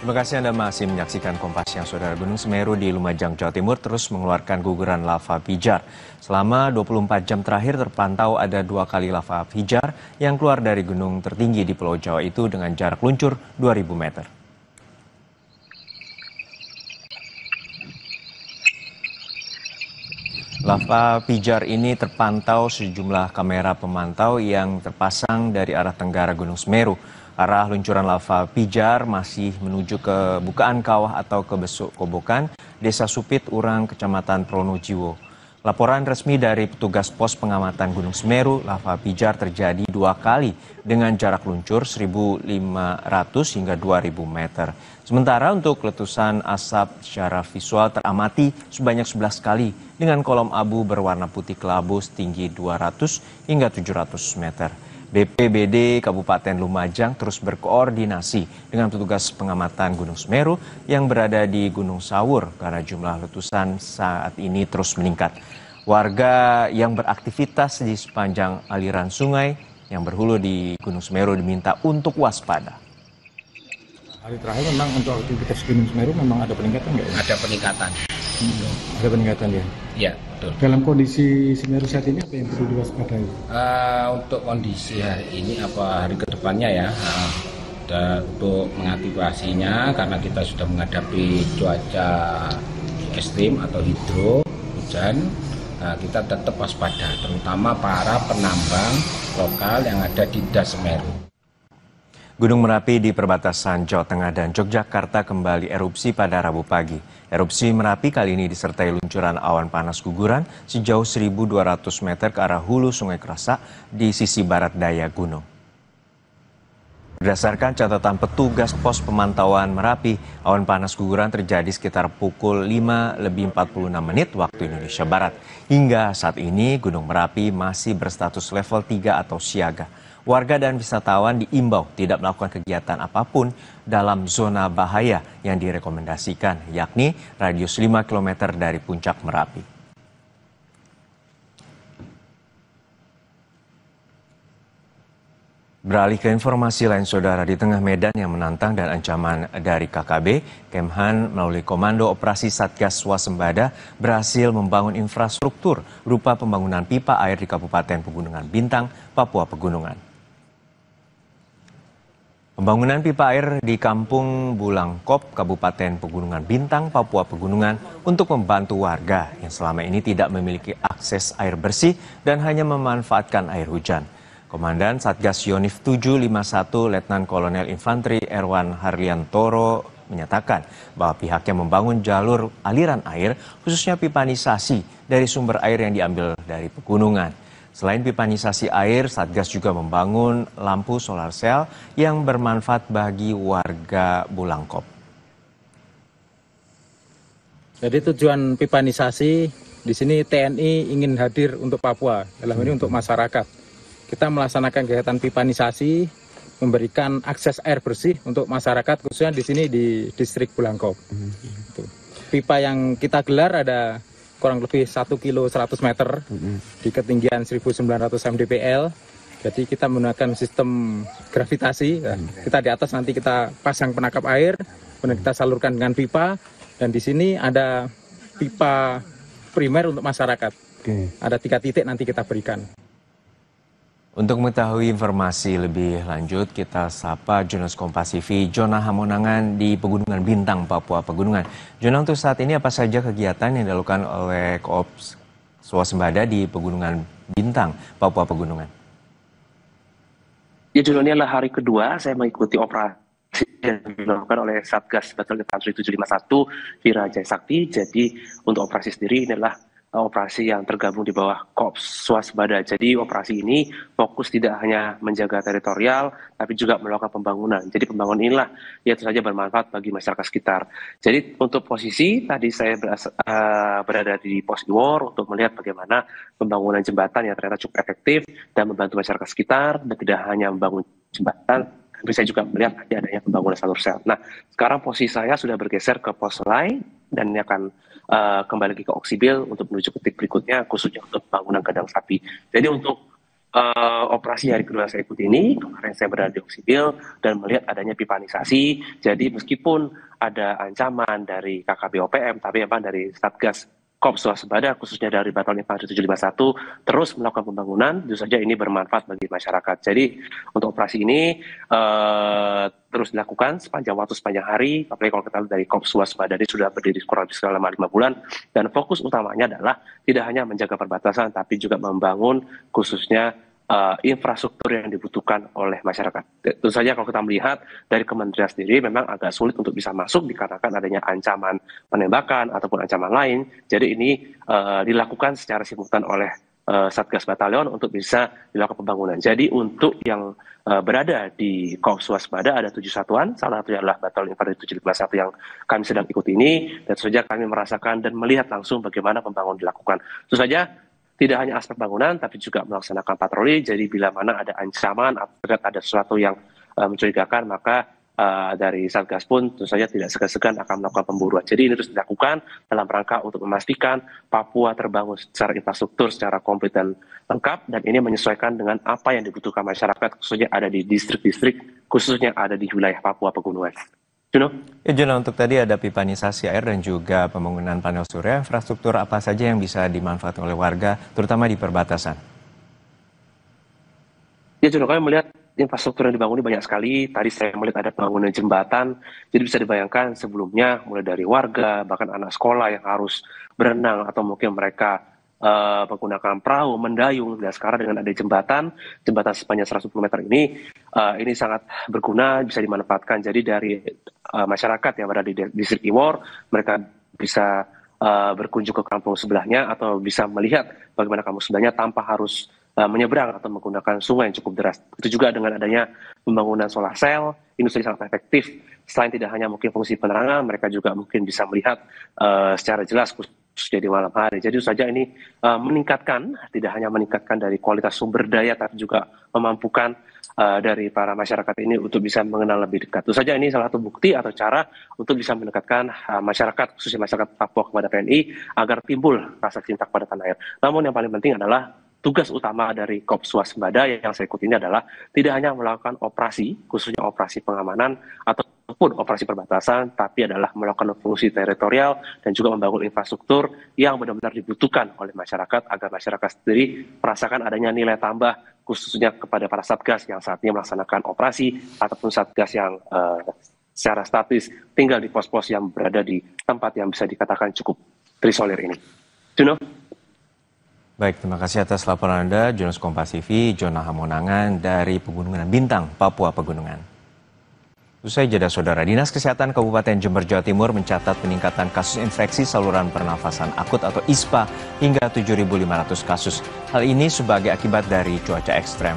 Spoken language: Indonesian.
Terima kasih Anda masih menyaksikan Kompas Siang. Saudara, Gunung Semeru di Lumajang, Jawa Timur terus mengeluarkan guguran lava pijar. Selama 24 jam terakhir terpantau ada 2 kali lava pijar yang keluar dari gunung tertinggi di Pulau Jawa itu dengan jarak luncur 2.000 meter. Lava pijar ini terpantau sejumlah kamera pemantau yang terpasang dari arah tenggara Gunung Semeru. Arah luncuran lava pijar masih menuju ke Bukaan Kawah atau ke Besuk Kobokan, Desa Supit, Urang, Kecamatan Pronojiwo. Laporan resmi dari petugas pos pengamatan Gunung Semeru, lava pijar terjadi 2 kali dengan jarak luncur 1.500 hingga 2.000 meter. Sementara untuk letusan asap secara visual teramati sebanyak 11 kali dengan kolom abu berwarna putih kelabu setinggi 200 hingga 700 meter. BPBD Kabupaten Lumajang terus berkoordinasi dengan petugas pengamatan Gunung Semeru yang berada di Gunung Sawur karena jumlah letusan saat ini terus meningkat. Warga yang beraktivitas di sepanjang aliran sungai yang berhulu di Gunung Semeru diminta untuk waspada. Hari terakhir memang untuk aktivitas Gunung Semeru memang ada peningkatan nggak ya? Ada peningkatan. Ada peningkatan ya? Iya, betul. Dalam kondisi Semeru saat ini apa yang perlu diwaspadai? Untuk kondisi hari ini hari kedepannya ya, dan untuk mengantisipasinya karena kita sudah menghadapi cuaca ekstrim atau hidro, hujan, kita tetap waspada, terutama para penambang lokal yang ada di Das Semeru. Gunung Merapi di perbatasan Jawa Tengah dan Yogyakarta kembali erupsi pada Rabu pagi. Erupsi Merapi kali ini disertai luncuran awan panas guguran sejauh 1.200 meter ke arah hulu Sungai Kerasak di sisi barat daya gunung. Berdasarkan catatan petugas pos pemantauan Merapi, awan panas guguran terjadi sekitar pukul 5:46 waktu Indonesia Barat. Hingga saat ini Gunung Merapi masih berstatus level 3 atau siaga. Warga dan wisatawan diimbau tidak melakukan kegiatan apapun dalam zona bahaya yang direkomendasikan, yakni radius 5 km dari puncak Merapi. Beralih ke informasi lain, saudara, di tengah medan yang menantang dan ancaman dari KKB, Kemhan melalui Komando Operasi Satgas Swasembada berhasil membangun infrastruktur berupa pembangunan pipa air di Kabupaten Pegunungan Bintang, Papua Pegunungan. Pembangunan pipa air di Kampung Bulangkop, Kabupaten Pegunungan Bintang, Papua Pegunungan untuk membantu warga yang selama ini tidak memiliki akses air bersih dan hanya memanfaatkan air hujan. Komandan Satgas Yonif 751 Letnan Kolonel Infanteri Erwan Harliantoro menyatakan bahwa pihaknya membangun jalur aliran air khususnya pipanisasi dari sumber air yang diambil dari pegunungan. Selain pipanisasi air, Satgas juga membangun lampu solar cell yang bermanfaat bagi warga Bulangkop. Jadi tujuan pipanisasi di sini TNI ingin hadir untuk Papua, dalam ini untuk masyarakat. Kita melaksanakan kegiatan pipanisasi, memberikan akses air bersih untuk masyarakat, khususnya di sini di distrik Bulangkop. Pipa yang kita gelar ada kurang lebih 1 kilo 100 meter di ketinggian 1900 mdpl. Jadi kita menggunakan sistem gravitasi. Kita di atas nanti kita pasang penangkap air, kemudian kita salurkan dengan pipa. Dan di sini ada pipa primer untuk masyarakat. Ada 3 titik nanti kita berikan. Untuk mengetahui informasi lebih lanjut, kita sapa jurnalis Kompas TV Jona Hamonangan di Pegunungan Bintang, Papua Pegunungan. Jona, untuk saat ini apa saja kegiatan yang dilakukan oleh Koops Swasembada di Pegunungan Bintang, Papua Pegunungan? Ya, Jona, ini adalah hari kedua saya mengikuti operasi yang dilakukan oleh Satgas Batalion Infanteri 751 Vira Jaya Sakti. Jadi untuk operasi sendiri ini adalah operasi yang tergabung di bawah Koops Swasembada. Jadi operasi ini fokus tidak hanya menjaga teritorial, tapi juga melakukan pembangunan. Jadi pembangunan inilah yang tentu saja bermanfaat bagi masyarakat sekitar. Jadi untuk posisi, tadi saya berada di pos Iwor untuk melihat bagaimana pembangunan jembatan yang ternyata cukup efektif dan membantu masyarakat sekitar, dan tidak hanya membangun jembatan, tapi saya juga melihat adanya pembangunan salur sel. Nah, sekarang posisi saya sudah bergeser ke pos lain, dan ini akan kembali lagi ke Oksibil untuk menuju ke titik berikutnya, khususnya untuk pembangunan kandang sapi. Jadi untuk operasi hari kedua saya ikuti ini, kemarin saya berada di Oksibil dan melihat adanya pipanisasi. Jadi meskipun ada ancaman dari KKP OPM, tapi memang dari Satgas Korps Waspada, khususnya dari Batalion Infanteri 751, terus melakukan pembangunan, tentu saja ini bermanfaat bagi masyarakat. Jadi untuk operasi ini terus dilakukan sepanjang waktu, sepanjang hari, apalagi kalau kita lihat dari Korps Waspada ini sudah berdiri kurang lebih selama 5 bulan, dan fokus utamanya adalah tidak hanya menjaga perbatasan, tapi juga membangun khususnya infrastruktur yang dibutuhkan oleh masyarakat. Tentu saja kalau kita melihat dari kementerian sendiri memang agak sulit untuk bisa masuk dikarenakan adanya ancaman penembakan ataupun ancaman lain. Jadi ini dilakukan secara simultan oleh Satgas Batalion untuk bisa dilakukan pembangunan. Jadi untuk yang berada di Korps Waspada ada 7 satuan, salah satunya adalah Batalion Infanteri 751 yang kami sedang ikuti ini, dan tentu saja kami merasakan dan melihat langsung bagaimana pembangunan dilakukan. Tentu saja tidak hanya aspek bangunan, tapi juga melaksanakan patroli. Jadi bila mana ada ancaman atau ada sesuatu yang mencurigakan, maka dari Satgas pun tentu saja tidak segan-segan akan melakukan pemburuan. Jadi ini terus dilakukan dalam rangka untuk memastikan Papua terbangun secara infrastruktur, secara komplit dan lengkap, dan ini menyesuaikan dengan apa yang dibutuhkan masyarakat, khususnya ada di distrik-distrik, khususnya ada di wilayah Papua Pegunungan. Juno? Ya, Juno, untuk tadi ada pipanisasi air dan juga pembangunan panel surya. Infrastruktur apa saja yang bisa dimanfaatkan oleh warga, terutama di perbatasan? Ya, Juno, kami melihat infrastruktur yang dibangun ini banyak sekali. Tadi saya melihat ada pembangunan jembatan. Jadi bisa dibayangkan sebelumnya mulai dari warga, bahkan anak sekolah yang harus berenang atau mungkin mereka menggunakan perahu, mendayung, dan sekarang dengan ada jembatan sepanjang 110 meter ini sangat berguna, bisa dimanfaatkan. Jadi dari masyarakat yang berada di distrik Iwor, mereka bisa berkunjung ke kampung sebelahnya atau bisa melihat bagaimana kampung sebelahnya tanpa harus menyeberang atau menggunakan sungai yang cukup deras. Itu juga dengan adanya pembangunan solar cell, ini sudah sangat efektif. Selain tidak hanya mungkin fungsi penerangan, mereka juga mungkin bisa melihat secara jelas khususnya di malam hari. Jadi saja ini meningkatkan, tidak hanya meningkatkan dari kualitas sumber daya, tapi juga memampukan dari para masyarakat ini untuk bisa mengenal lebih dekat. Tentu saja ini salah satu bukti atau cara untuk bisa mendekatkan masyarakat, khususnya masyarakat Papua kepada PNI, agar timbul rasa cinta kepada tanah air. Namun yang paling penting adalah tugas utama dari Korps Waspada yang saya ikuti ini adalah tidak hanya melakukan operasi, khususnya operasi pengamanan ataupun operasi perbatasan, tapi adalah melakukan fungsi teritorial dan juga membangun infrastruktur yang benar-benar dibutuhkan oleh masyarakat agar masyarakat sendiri merasakan adanya nilai tambah, khususnya kepada para satgas yang saat ini melaksanakan operasi ataupun satgas yang secara statis tinggal di pos-pos yang berada di tempat yang bisa dikatakan cukup terisolir ini. Juno? Baik, terima kasih atas laporan Anda, Jurnalis Kompas TV, Jona Hamonangan dari Pegunungan Bintang, Papua Pegunungan. Usai jeda, Saudara, Dinas Kesehatan Kabupaten Jember, Jawa Timur mencatat peningkatan kasus infeksi saluran pernafasan akut atau ISPA hingga 7.500 kasus. Hal ini sebagai akibat dari cuaca ekstrem.